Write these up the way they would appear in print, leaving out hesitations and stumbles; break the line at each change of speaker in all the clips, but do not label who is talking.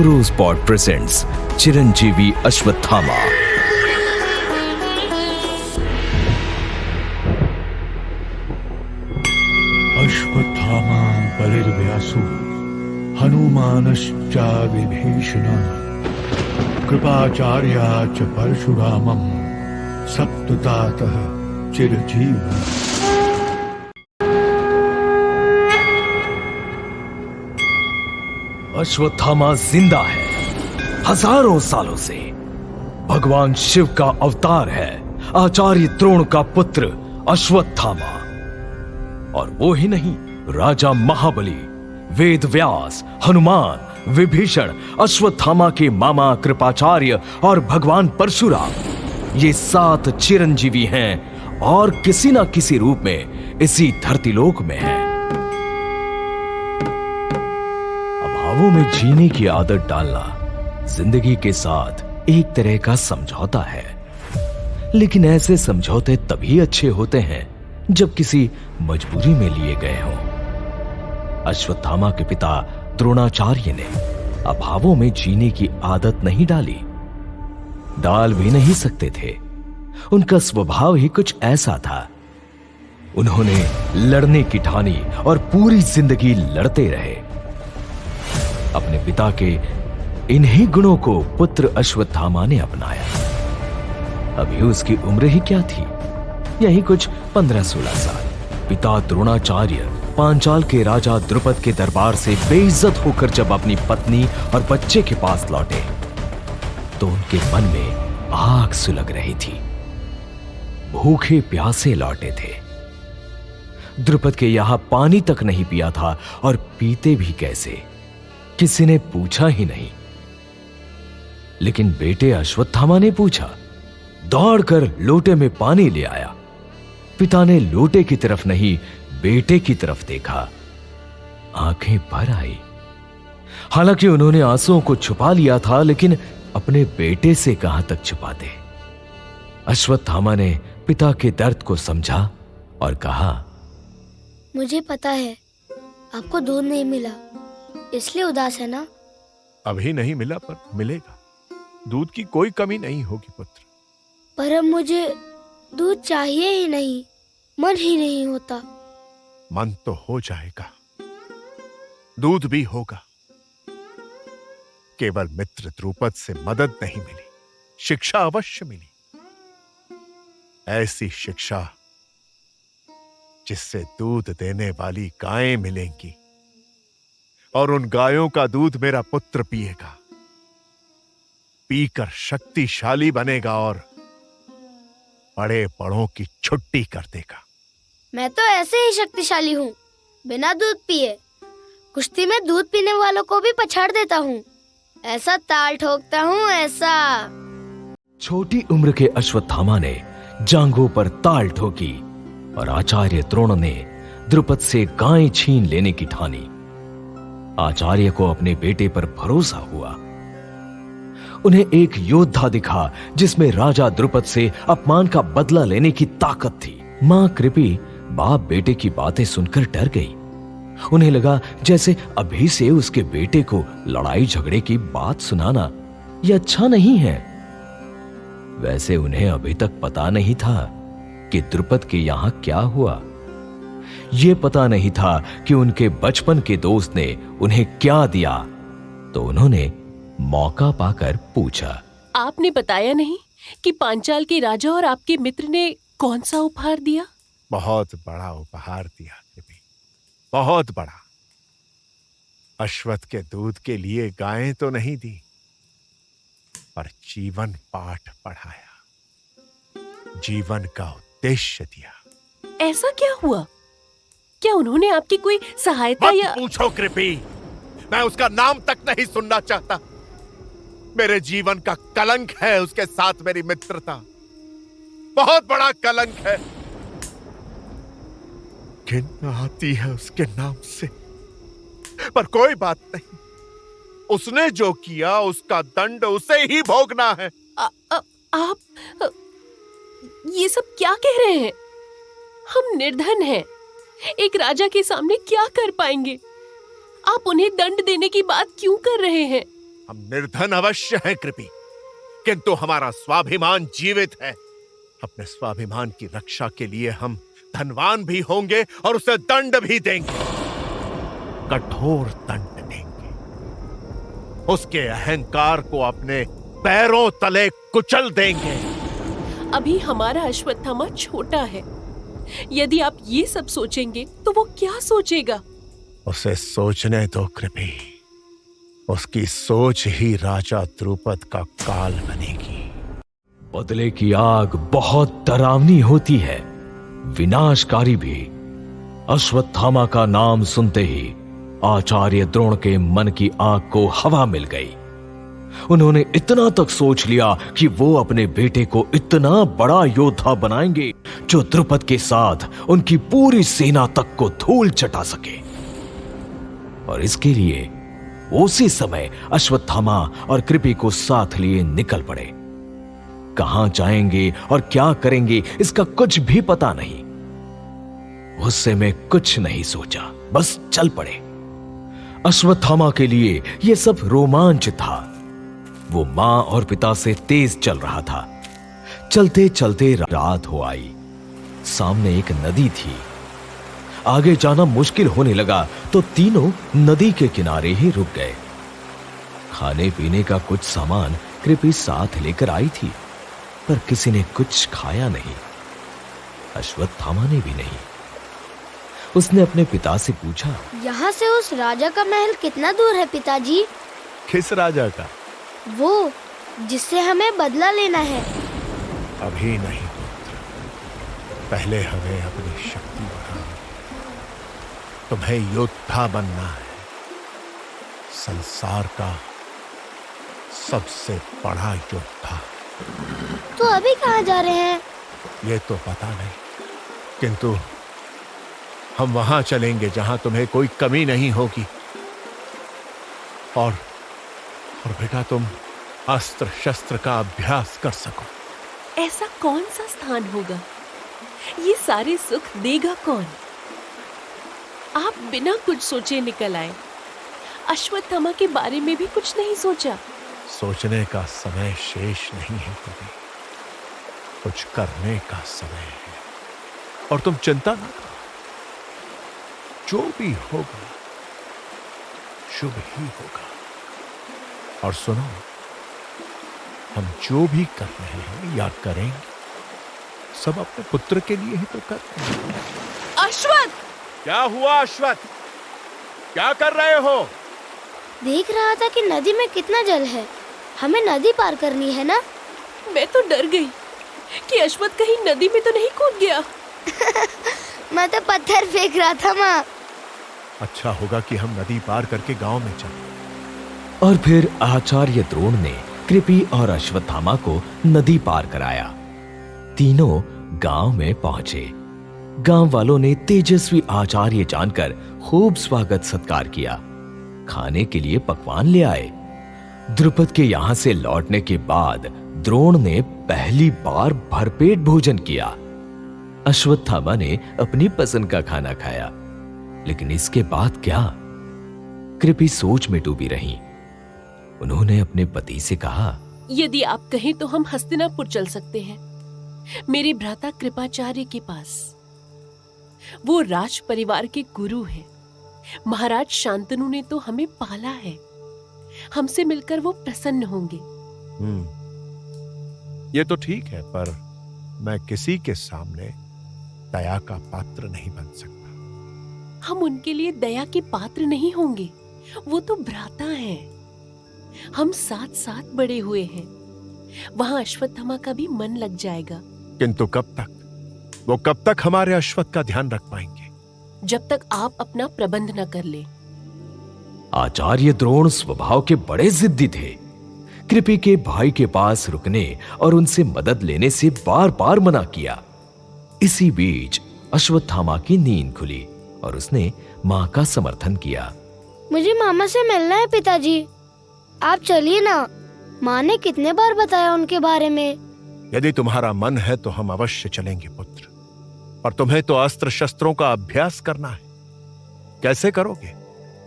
रोजपॉड presents Chiranjeevi Ashwatthama.
Ashwatthama बलिर्व्यासो हनुमानश्च विभीषणः कृपाचार्या च परशुरामं सप्ततातः चिरजीवः।
अश्वत्थामा जिंदा है, हजारों सालों से भगवान शिव का अवतार है, आचार्य द्रोण का पुत्र अश्वत्थामा। और वो ही नहीं, राजा महाबली, वेद व्यास, हनुमान, विभीषण, अश्वत्थामा के मामा कृपाचार्य और भगवान परशुराम, ये 7 चिरंजीवी हैं और किसी ना किसी रूप में इसी धरतीलोक में हैं। अभावों में जीने की आदत डालना जिंदगी के साथ एक तरह का समझौता है, लेकिन ऐसे समझौते तभी अच्छे होते हैं जब किसी मजबूरी में लिए गए हों। अश्वत्थामा के पिता द्रोणाचार्य ने अभावों में जीने की आदत नहीं डाली, डाल भी नहीं सकते थे। उनका स्वभाव ही कुछ ऐसा था। उन्होंने लड़ने की ठानी और पूरी जिंदगी लड़ते रहे। अपने पिता के इन्हीं गुणों को पुत्र अश्वत्थामा ने अपनाया। अभी उसकी उम्र ही क्या थी, यही कुछ 15-16 साल। पिता द्रोणाचार्य पांचाल के राजा द्रुपद के दरबार से बेइज्जत होकर जब अपनी पत्नी और बच्चे के पास लौटे तो उनके मन में आग सुलग रही थी। भूखे प्यासे लौटे थे। द्रुपद के यहां पानी तक नहीं पिया था और पीते भी कैसे, किसी ने पूछा ही नहीं। लेकिन बेटे अश्वत्थामा ने पूछा, दौड़कर लोटे में पानी ले आया। पिता ने लोटे की तरफ नहीं, बेटे की तरफ देखा। आंखें भर आई। हालांकि उन्होंने आंसुओं को छुपा लिया था, लेकिन अपने बेटे से कहां तक छुपाते। अश्वत्थामा ने पिता के दर्द को समझा और कहा,
मुझे पता है आपको दूध नहीं मिला, इसलिए उदास है ना?
अभी नहीं मिला, पर मिलेगा। दूध की कोई कमी नहीं होगी पुत्र।
पर अब मुझे दूध चाहिए ही नहीं, मन ही नहीं होता।
मन तो हो जाएगा, दूध भी होगा। केवल मित्र द्रुपद से मदद नहीं मिली, शिक्षा अवश्य मिली। ऐसी शिक्षा जिससे दूध देने वाली गायें मिलेंगी और उन गायों का दूध मेरा पुत्र पिएगा, पीकर शक्तिशाली बनेगा और बड़े बड़ों की छुट्टी कर देगा।
मैं तो ऐसे ही शक्तिशाली हूँ, बिना दूध पिए कुश्ती में दूध पीने वालों को भी पछाड़ देता हूँ। ऐसा ताल ठोकता हूँ, ऐसा।
छोटी उम्र के अश्वत्थामा ने जांघों पर ताल ठोकी और आचार्य द्रोण ने द्रुपद से गायें छीन लेने की ठानी। आचार्य को अपने बेटे पर भरोसा हुआ। उन्हें एक योद्धा दिखा जिसमें राजा द्रुपद से अपमान का बदला लेने की ताकत थी। मां कृपी बाप बेटे की बातें सुनकर डर गई। उन्हें लगा जैसे अभी से उसके बेटे को लड़ाई झगड़े की बात सुनाना यह अच्छा नहीं है। वैसे उन्हें अभी तक पता नहीं था कि द्रुपद के यहां क्या हुआ। ये पता नहीं था कि उनके बचपन के दोस्त ने उन्हें क्या दिया। तो उन्होंने मौका पाकर पूछा,
आपने बताया नहीं कि पांचाल के राजा और आपके मित्र ने कौन सा उपहार दिया?
बहुत बड़ा उपहार दिया कृपी, बहुत बड़ा। अश्वत्थ के दूध के लिए गायें तो नहीं दी, पर जीवन पाठ पढ़ाया, जीवन का उद्देश्य दिया।
ऐसा क्या हुआ? क्या उन्होंने आपकी कोई सहायता
मत
या?
पूछो कृपी, मैं उसका नाम तक नहीं सुनना चाहता। मेरे जीवन का कलंक है उसके साथ मेरी मित्रता, बहुत बड़ा कलंक है। घिन आती है उसके नाम से, पर कोई बात नहीं। उसने जो किया उसका दंड उसे ही भोगना है।
आप ये सब क्या कह रहे हैं? हम निर्धन हैं, एक राजा के सामने क्या कर पाएंगे? आप उन्हें दंड देने की बात क्यों कर रहे हैं?
हम निर्धन अवश्य हैं कृपी, किंतु हमारा स्वाभिमान जीवित है। अपने स्वाभिमान की रक्षा के लिए हम धनवान भी होंगे और उसे दंड भी देंगे, कठोर दंड देंगे। उसके अहंकार को अपने पैरों तले कुचल देंगे।
अभी हमारा अश्वत्थामा छोटा है। यदि आप ये सब सोचेंगे तो वो क्या सोचेगा?
उसे सोचने दो कृपी, उसकी सोच ही राजा द्रुपद का काल बनेगी।
बदले की आग बहुत डरावनी होती है, विनाशकारी भी। अश्वत्थामा का नाम सुनते ही आचार्य द्रोण के मन की आग को हवा मिल गई। उन्होंने इतना तक सोच लिया कि वो अपने बेटे को इतना बड़ा योद्धा बनाएंगे जो द्रुपद के साथ उनकी पूरी सेना तक को धूल चटा सके। और इसके लिए उसी समय अश्वत्थामा और कृपी को साथ लिए निकल पड़े। कहां जाएंगे और क्या करेंगे इसका कुछ भी पता नहीं। गुस्से में कुछ नहीं सोचा, बस चल पड़े। अश्वत्थामा के लिए यह सब रोमांच था। वो मां और पिता से तेज चल रहा था। चलते चलते रात हो आई। सामने एक नदी थी। आगे जाना मुश्किल होने लगा तो तीनों नदी के किनारे ही रुक गए। खाने पीने का कुछ सामान कृपी साथ लेकर आई थी, पर किसी ने कुछ खाया नहीं। अश्वत्थामा ने भी नहीं। उसने अपने पिता से पूछा,
यहाँ से उस राजा का महल कितना दूर है पिताजी?
किस राजा का?
वो जिससे हमें बदला लेना है।
अभी नहीं पुत्र, पहले हमें अपनी शक्ति बढ़ानी है। तुम्हें योद्धा बनना है, संसार का सबसे बड़ा योद्धा।
तो अभी कहाँ जा रहे हैं?
ये तो पता नहीं, किंतु हम वहां चलेंगे जहां तुम्हें कोई कमी नहीं होगी। और बेटा तुम अस्त्र शस्त्र का अभ्यास कर सको।
ऐसा कौन सा स्थान होगा? ये सारे सुख देगा कौन? आप बिना कुछ सोचे निकल आए। अश्वत्थामा के बारे में भी कुछ नहीं सोचा।
सोचने का समय शेष नहीं है कभी, कुछ करने का समय है। और तुम चिंता ना करो, जो भी होगा शुभ ही होगा। और सुनो, हम जो भी कर रहे हैं या करेंगे सब अपने पुत्र के लिए ही तो कर रहे हैं।
अश्वत्थ!
क्या हुआ अश्वत्थ? क्या कर रहे हो?
देख रहा था कि नदी में कितना जल है। हमें नदी पार करनी है ना?
मैं तो डर गई कि अश्वत्थ कहीं नदी में तो नहीं कूद गया।
मैं तो पत्थर फेंक रहा था माँ।
अच्छा होगा कि हम नदी पार करके गांव में चलें।
और फिर आचार्य द्रोण ने कृपी और अश्वत्थामा को नदी पार कराया। तीनों गांव में पहुंचे। गांव वालों ने तेजस्वी आचार्य जानकर खूब स्वागत सत्कार किया। खाने के लिए पकवान ले आए। द्रुपद के यहां से लौटने के बाद द्रोण ने पहली बार भरपेट भोजन किया। अश्वत्थामा ने अपनी पसंद का खाना खाया, लेकिन इसके बाद क्या? कृपी सोच में डूबी रहीं। उन्होंने अपने पति से कहा,
यदि आप कहें तो हम हस्तिनापुर चल सकते हैं, मेरे भ्राता कृपाचार्य के पास। वो राज परिवार के गुरु हैं। महाराज शांतनु ने तो हमें पाला है। हमसे मिलकर वो प्रसन्न होंगे।
ये तो ठीक है, पर मैं किसी के सामने दया का पात्र नहीं बन सकता।
हम उनके लिए दया के पात्र नहीं होंगे। वो तो भ्राता हैं। हम साथ साथ बड़े हुए हैं। वहां अश्वत्थामा का भी मन लग जाएगा।
किंतु कब तक? वो कब तक हमारे अश्वत्थ का ध्यान रख पाएंगे?
जब तक आप अपना प्रबंध न कर ले।
आचार्य द्रोण स्वभाव के बड़े जिद्दी थे। कृपी के भाई के पास रुकने और उनसे मदद लेने से बार बार मना किया। इसी बीच अश्वत्थामा की नींद खुली और उसने मां का समर्थन किया।
मुझे मामा से मिलना है पिताजी, आप चलिए ना। माँ ने कितने बार बताया उनके बारे में।
यदि तुम्हारा मन है तो हम अवश्य चलेंगे पुत्र। और तुम्हें तो अस्त्र शस्त्रों का अभ्यास करना है। कैसे करोगे?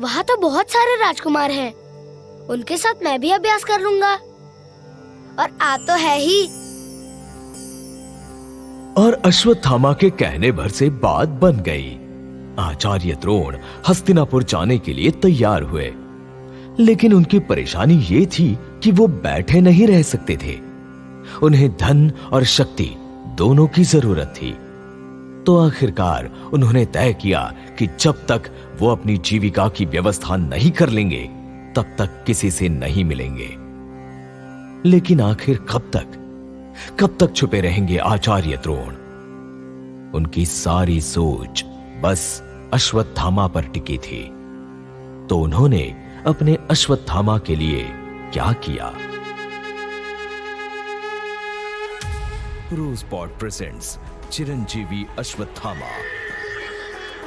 वहाँ तो बहुत सारे राजकुमार हैं। उनके साथ मैं भी अभ्यास कर लूंगा। और आ तो है ही।
और अश्वत्थामा के कहने भर से बात बन गई। आचार्य द्रोण हस्तिनापुर जाने के लिए तैयार हुए, लेकिन उनकी परेशानी ये थी कि वो बैठे नहीं रह सकते थे। उन्हें धन और शक्ति दोनों की जरूरत थी। तो आखिरकार उन्होंने तय किया कि जब तक वो अपनी जीविका की व्यवस्था नहीं कर लेंगे तब तक किसी से नहीं मिलेंगे। लेकिन आखिर कब तक छुपे रहेंगे आचार्य द्रोण? उनकी सारी सोच बस अश्वत्थामा पर टिकी थी। तो उन्होंने अपने अश्वत्थामा के लिए क्या किया? रोज़पॉट प्रेजेंट्स चिरंजीवी अश्वत्थामा।